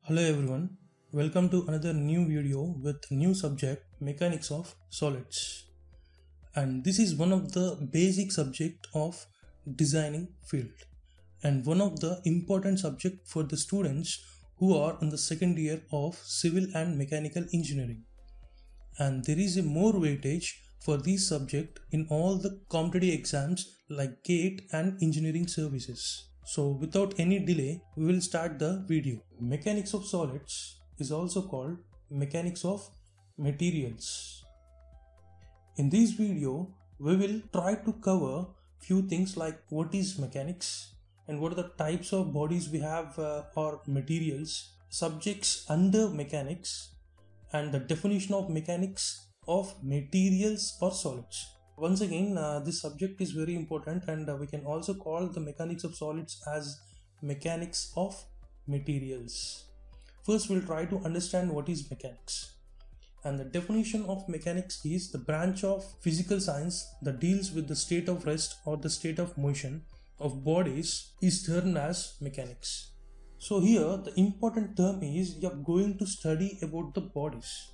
Hello everyone, welcome to another new video with new subject mechanics of solids. And this is one of the basic subject of designing field and one of the important subject for the students who are in the second year of civil and mechanical engineering. And there is a more weightage for this subject in all the competitive exams like GATE and engineering services. So without any delay, we will start the video. Mechanics of solids is also called mechanics of materials. In this video, we will try to cover few things like what is mechanics and what are the types of bodies we have or materials, subjects under mechanics, and the definition of mechanics of materials or solids. Once again, this subject is very important, and we can also call the mechanics of solids as mechanics of materials. First, we'll try to understand what is mechanics. And the definition of mechanics is the branch of physical science that deals with the state of rest or the state of motion of bodies is termed as mechanics. So here the important term is you're going to study about the bodies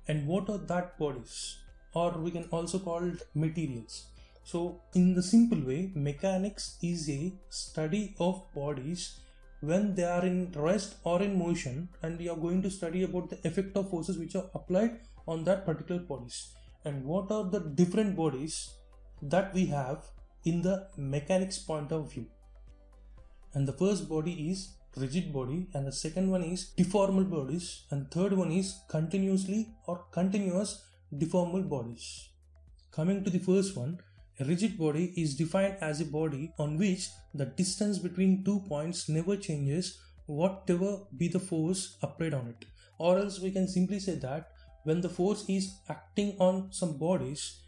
and what are that bodies, or we can also call it materials. So in the simple way, mechanics is a study of bodies when they are in rest or in motion, and we are going to study about the effect of forces which are applied on that particular bodies and what are the different bodies that we have in the mechanics point of view. And the first body is rigid body, and the second one is deformable bodies, and third one is continuously or continuous deformable bodies. Coming to the first one, a rigid body is defined as a body on which the distance between 2 points never changes whatever be the force applied on it. Or else we can simply say that when the force is acting on some bodies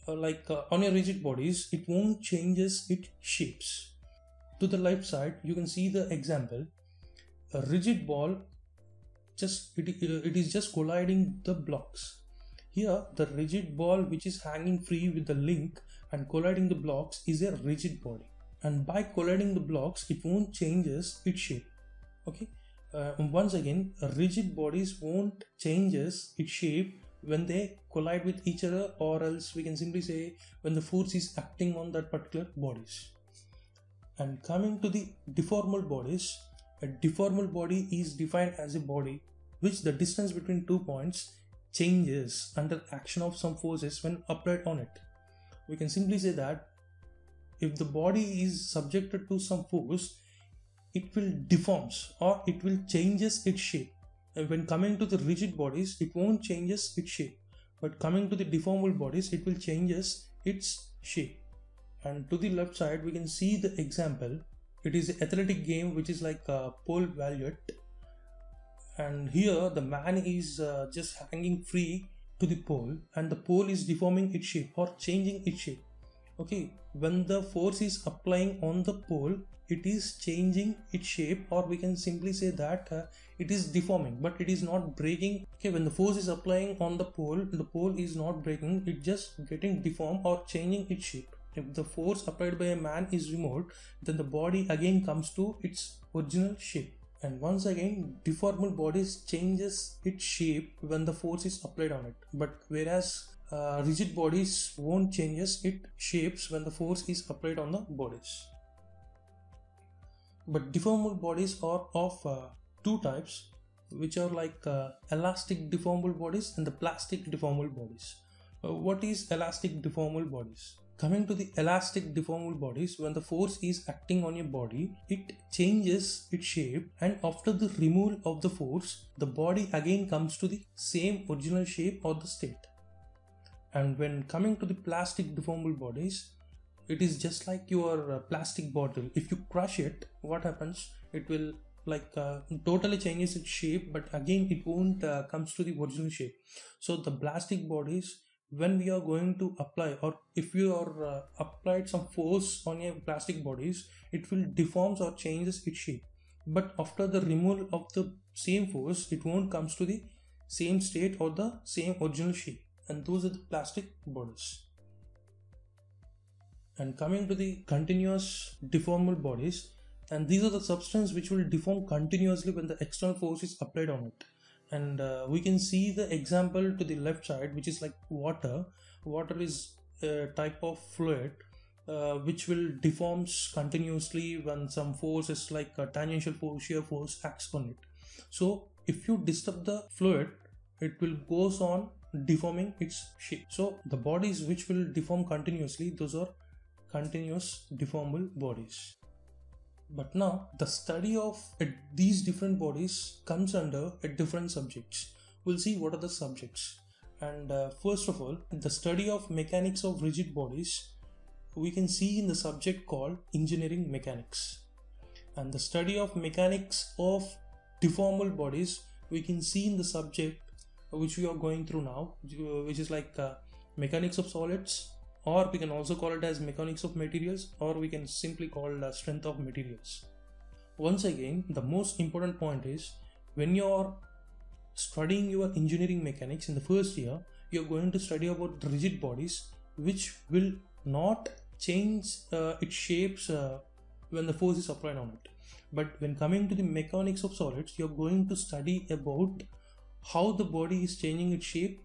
on your rigid bodies, it won't changes its shapes. To the left side, you can see the example. A rigid ball, it is just colliding the blocks. Here, the rigid ball which is hanging free with the link and colliding the blocks is a rigid body. And by colliding the blocks, it won't changes its shape. Okay. Once again, rigid bodies won't changes its shape when they collide with each other, or else we can simply say when the force is acting on that particular bodies. And coming to the deformable bodies, a deformable body is defined as a body which the distance between 2 points changes under action of some forces when applied on it. We can simply say that if the body is subjected to some force, it will deforms or it will changes its shape. And when coming to the rigid bodies, it won't changes its shape, but coming to the deformable bodies, it will changes its shape. And to the left side, we can see the example. It is an athletic game which is like a pole vault, and here the man is just hanging free to the pole, and the pole is deforming its shape or changing its shape. Okay, when the force is applying on the pole, it is changing its shape, or we can simply say that it is deforming, but it is not breaking. Okay, when the force is applying on the pole is not breaking, it just getting deformed or changing its shape. If the force applied by a man is removed, then the body again comes to its original shape. And once again, deformable bodies changes its shape when the force is applied on it. But whereas rigid bodies won't changes its shapes when the force is applied on the bodies. But deformable bodies are of two types, which are like elastic deformable bodies and the plastic deformable bodies. What is elastic deformable bodies? Coming to the elastic deformable bodies, when the force is acting on your body, it changes its shape, and after the removal of the force, the body again comes to the same original shape or the state. And when coming to the plastic deformable bodies, it is just like your plastic bottle. If you crush it, what happens? It will totally changes its shape, but again it won't comes to the original shape. So the plastic bodies, when we are going to apply, or if you are applied some force on your plastic bodies, it will deforms or changes its shape, but after the removal of the same force, it won't comes to the same state or the same original shape, and those are the plastic bodies. And coming to the continuous deformable bodies, and these are the substance which will deform continuously when the external force is applied on it. And we can see the example to the left side, which is like water. Water is a type of fluid which will deforms continuously when some force is like a tangential force, shear force acts on it. So if you disturb the fluid, it will goes on deforming its shape. So the bodies which will deform continuously, those are continuous deformable bodies. But now the study of these different bodies comes under different subjects. We'll see what are the subjects. And first of all, the study of mechanics of rigid bodies we can see in the subject called engineering mechanics. And the study of mechanics of deformable bodies we can see in the subject which we are going through now, which is like mechanics of solids, or we can also call it as mechanics of materials, or we can simply call it strength of materials. Once again, the most important point is when you are studying your engineering mechanics in the first year, you are going to study about the rigid bodies which will not change its shapes when the force is applied on it. But when coming to the mechanics of solids, you are going to study about how the body is changing its shape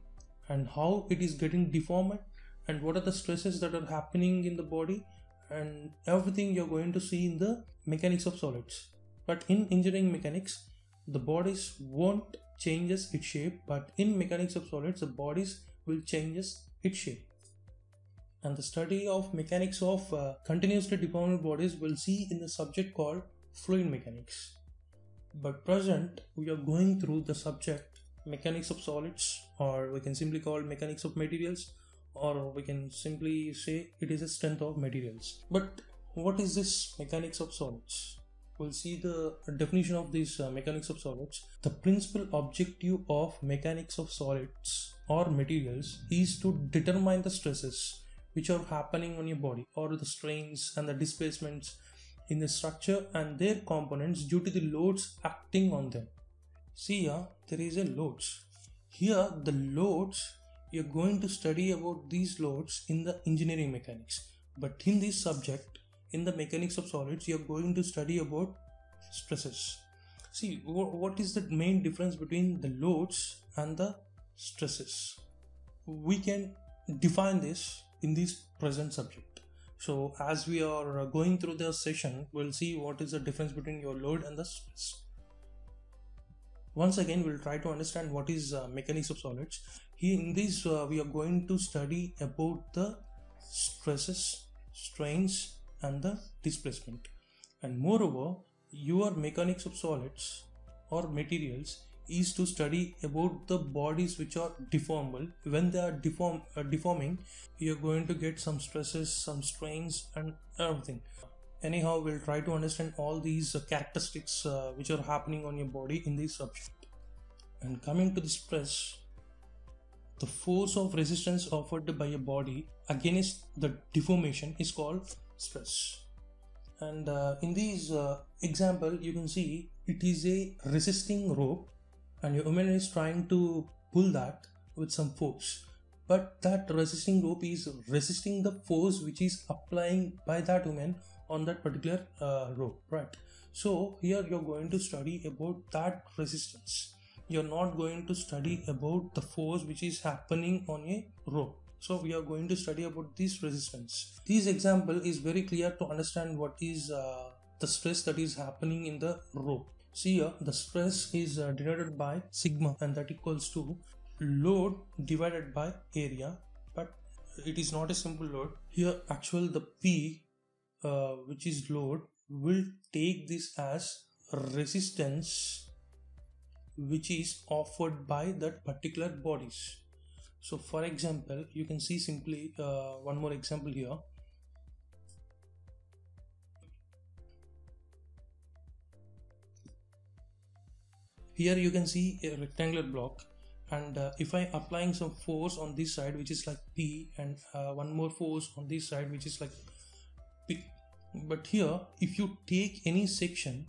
and how it is getting deformed and what are the stresses that are happening in the body, and everything you're going to see in the mechanics of solids. But in engineering mechanics, the bodies won't changes its shape, but in mechanics of solids, the bodies will changes its shape. And the study of mechanics of continuously deformable bodies we'll see in the subject called fluid mechanics. But present, we are going through the subject mechanics of solids, or we can simply call mechanics of materials, or we can simply say it is a strength of materials. But what is this mechanics of solids? We'll see the definition of this mechanics of solids. The principal objective of mechanics of solids or materials is to determine the stresses which are happening on your body, or the strains and the displacements in the structure and their components due to the loads acting on them. See here, there is a loads. Here the loads, you're going to study about these loads in the engineering mechanics. But in this subject, in the mechanics of solids, you're going to study about stresses. See, what is the main difference between the loads and the stresses? We can define this in this present subject. So as we are going through the session, we'll see what is the difference between your load and the stress. Once again, we'll try to understand what is mechanics of solids. Here in this, we are going to study about the stresses, strains, and the displacement. And moreover, your mechanics of solids or materials is to study about the bodies which are deformable. When they are deforming, you're going to get some stresses, some strains, and everything. Anyhow, we'll try to understand all these characteristics which are happening on your body in this subject. And coming to the stress, the force of resistance offered by a body against the deformation is called stress. And in this example, you can see it is a resisting rope, and your woman is trying to pull that with some force. But that resisting rope is resisting the force which is applying by that woman on that particular rope, right? So here you're going to study about that resistance. You're not going to study about the force which is happening on a rope. So we are going to study about this resistance. This example is very clear to understand what is the stress that is happening in the rope. See here, the stress is denoted by sigma, and that equals to load divided by area, but it is not a simple load. Here actual the P which is load will take this as resistance which is offered by that particular bodies. So for example, you can see simply one more example here. Here you can see a rectangular block, and if I applying some force on this side which is like P, and one more force on this side which is like P. But here if you take any section,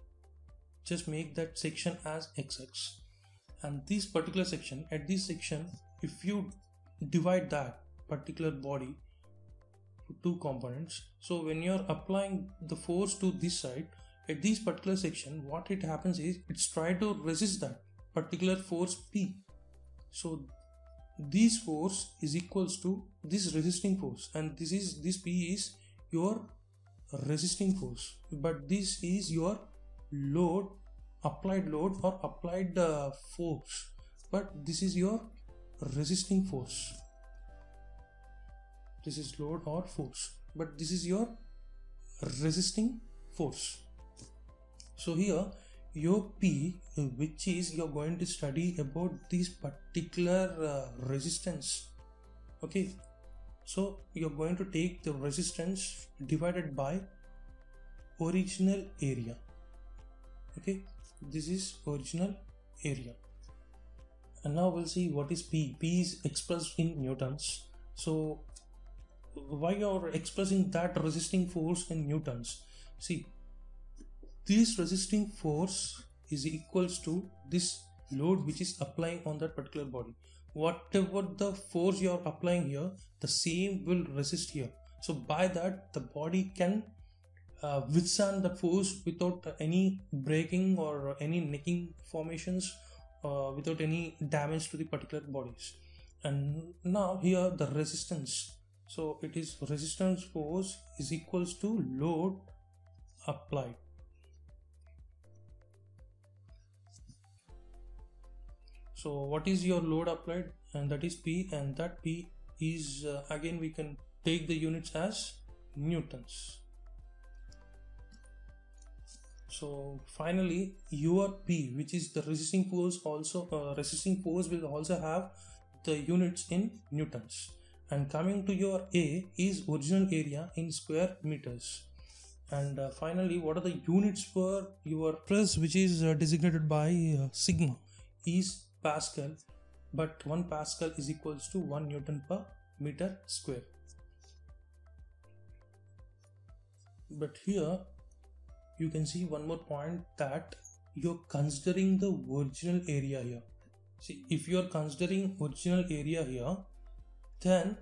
just make that section as XX, and this particular section, at this section, if you divide that particular body to two components, so when you're applying the force to this side, at this particular section, what it happens is it's try to resist that particular force P. So this force is equals to this resisting force, and this P is your resisting force, but this is your load, applied load or applied force, but this is your resisting force. This is load or force, but this is your resisting force. So here your P, which is you're going to study about this particular resistance. Okay, so you're going to take the resistance divided by original area. Okay, this is original area. And now we'll see what is P. P is expressed in newtons. So why you're expressing that resisting force in newtons? See, this resisting force is equals to this load which is applying on that particular body. Whatever the force you are applying here, the same will resist here. So by that, the body can withstand that force without any breaking or any necking formations, without any damage to the particular bodies. And now here the resistance, so it is resistance force is equals to load applied. So what is your load applied? And that is P, and that P is again we can take the units as newtons. So finally your P, which is the resisting force, also resisting force will also have the units in newtons. And coming to your A is original area in square meters. And finally, what are the units for your stress, which is designated by sigma, is Pascal, but 1 Pascal is equals to 1 Newton per meter square. But here you can see one more point, that you're considering the original area here. See, if you're considering original area here, then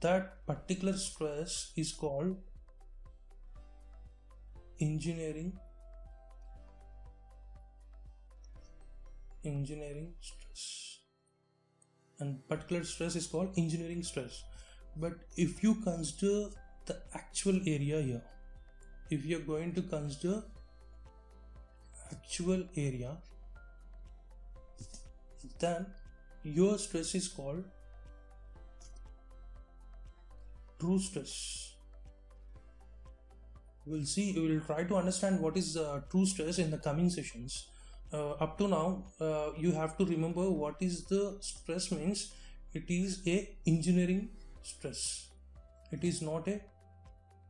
that particular stress is called engineering stress, and particular stress is called engineering stress. But if you consider the actual area here, if you're going to consider actual area, then your stress is called true stress. We will try to understand what is true stress in the coming sessions. Up to now, you have to remember what is the stress means. It is a engineering stress. It is not a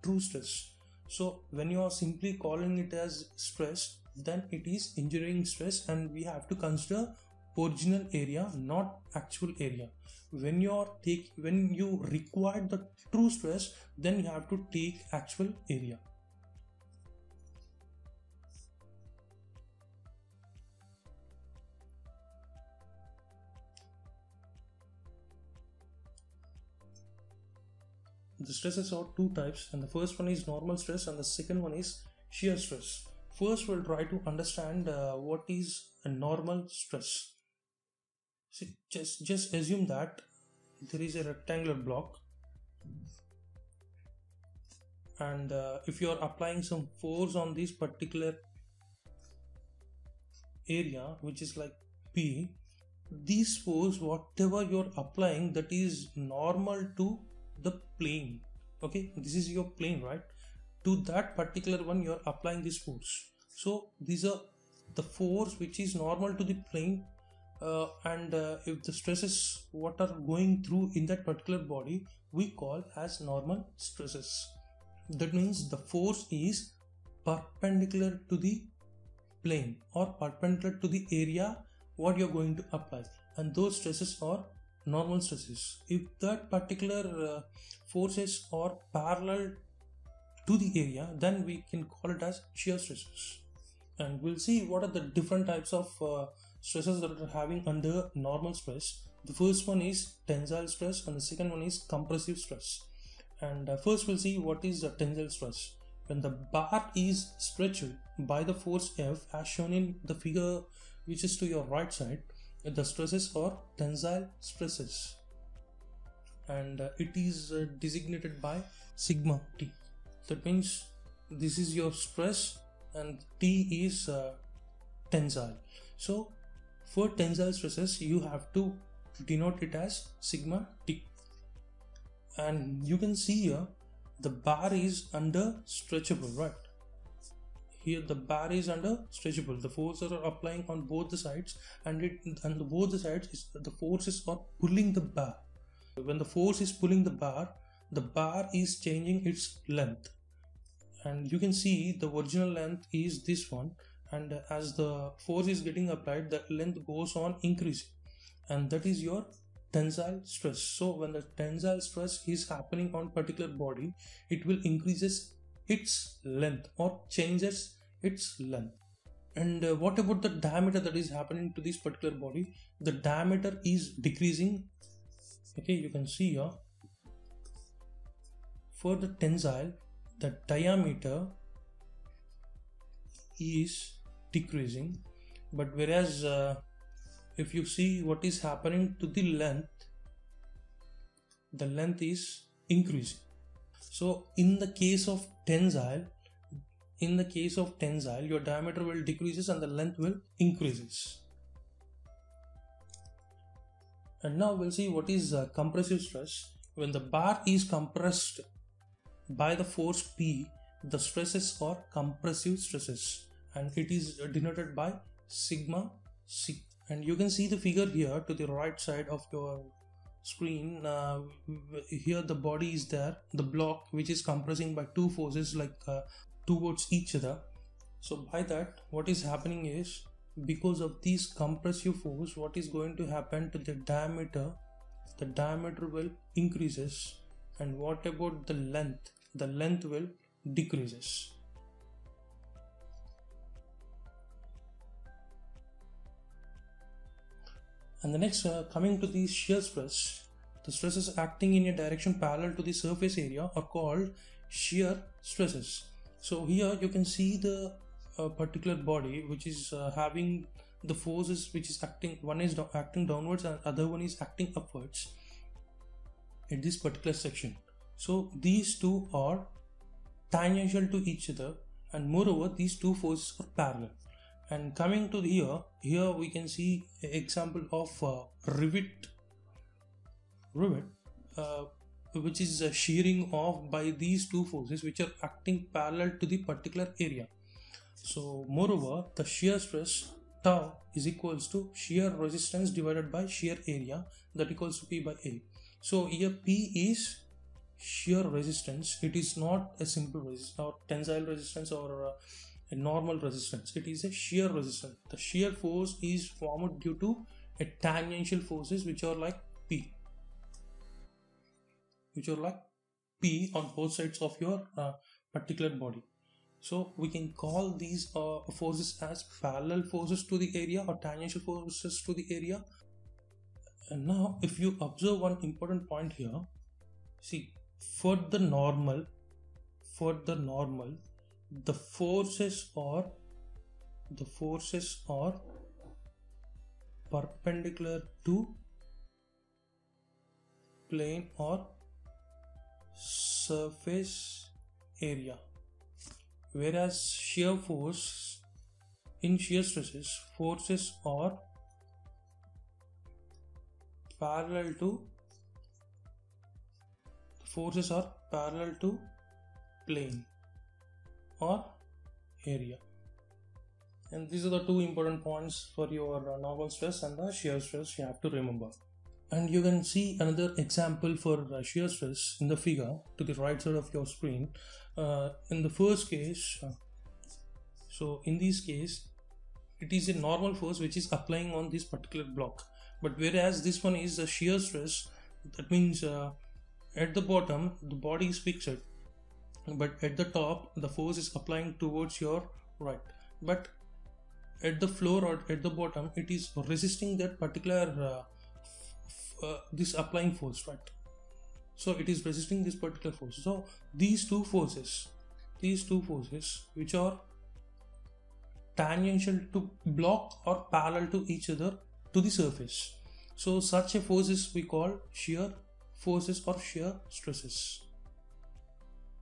true stress. So when you are simply calling it as stress, then it is engineering stress, and we have to consider original area, not actual area. When you require the true stress, then you have to take actual area. The stresses are two types, and the first one is normal stress and the second one is shear stress. First, we'll try to understand what is a normal stress. See, just assume that there is a rectangular block, and if you are applying some force on this particular area, which is like P, this force, whatever you're applying, that is normal to the plane. Okay, this is your plane, right? To that particular one you're applying this force. So these are the force which is normal to the plane, and if the stresses what are going through in that particular body, we call as normal stresses. That means the force is perpendicular to the plane or perpendicular to the area what you're going to apply, and those stresses are normal stresses. If that particular forces are parallel to the area, then we can call it as shear stresses. And we'll see what are the different types of stresses that are having under normal stress. The first one is tensile stress and the second one is compressive stress. And first we'll see what is the tensile stress. when the bar is stretched by the force F as shown in the figure which is to your right side, the stresses are tensile stresses, and it is designated by sigma T. That means this is your stress and T is tensile. So for tensile stresses you have to denote it as sigma T, and you can see here the bar is under stretchable, right? Here the bar is under stretchable. The forces are applying on both the sides, and both the sides the forces are pulling the bar. When the force is pulling the bar is changing its length, and you can see the original length is this one, and as the force is getting applied, the length goes on increasing, and that is your tensile stress. So when the tensile stress is happening on particular body, it will increases its length or changes its length. And what about the diameter that is happening to this particular body? The diameter is decreasing. Okay, you can see here for the tensile the diameter is decreasing, but whereas if you see what is happening to the length is increasing. So in the case of tensile, your diameter will decreases and the length will increases. And now we'll see what is compressive stress. When the bar is compressed by the force P, the stresses are compressive stresses, and it is denoted by sigma C. And you can see the figure here to the right side of your screen. Here the body is there, the block which is compressing by two forces towards each other. So by that, what is happening is, because of this compressive force, what is going to happen to the diameter? The diameter will increases, and what about the length? The length will decreases. And the next, coming to the shear stress, the stresses acting in a direction parallel to the surface area are called shear stresses. So here you can see the particular body which is having the forces which is acting, one is acting downwards and other one is acting upwards at this particular section. So these two are tangential to each other, and moreover these two forces are parallel. And coming to here we can see an example of rivet which is shearing off by these two forces which are acting parallel to the particular area. So moreover, the shear stress tau is equals to shear resistance divided by shear area, that equals to P by A. So here P is shear resistance. It is not a simple resistance or tensile resistance or a normal resistance. It is a shear resistance. The shear force is formed due to a tangential forces which are like P, on both sides of your particular body. So we can call these forces as parallel forces to the area or tangential forces to the area. And now if you observe one important point here, see, for the normal the forces are perpendicular to plane or surface area, whereas shear force in shear stresses, forces are parallel to plane or area. And these are the two important points for your normal stress and the shear stress you have to remember. And you can see another example for shear stress in the figure to the right side of your screen. In the first case, so in this case it is a normal force which is applying on this particular block, but whereas this one is a shear stress, that means at the bottom the body is fixed, but at the top the force is applying towards your right, but at the floor or at the bottom it is resisting that particular this applying force, right? So it is resisting this particular force. So these two forces these two forces which are tangential to block or parallel to each other to the surface. So such a forces we call shear forces or shear stresses.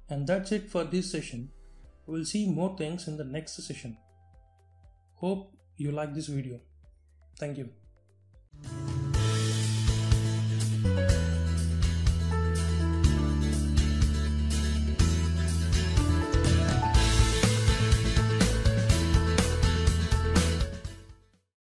And that's it for this session. We'll see more things in the next session. Hope you like this video. Thank you.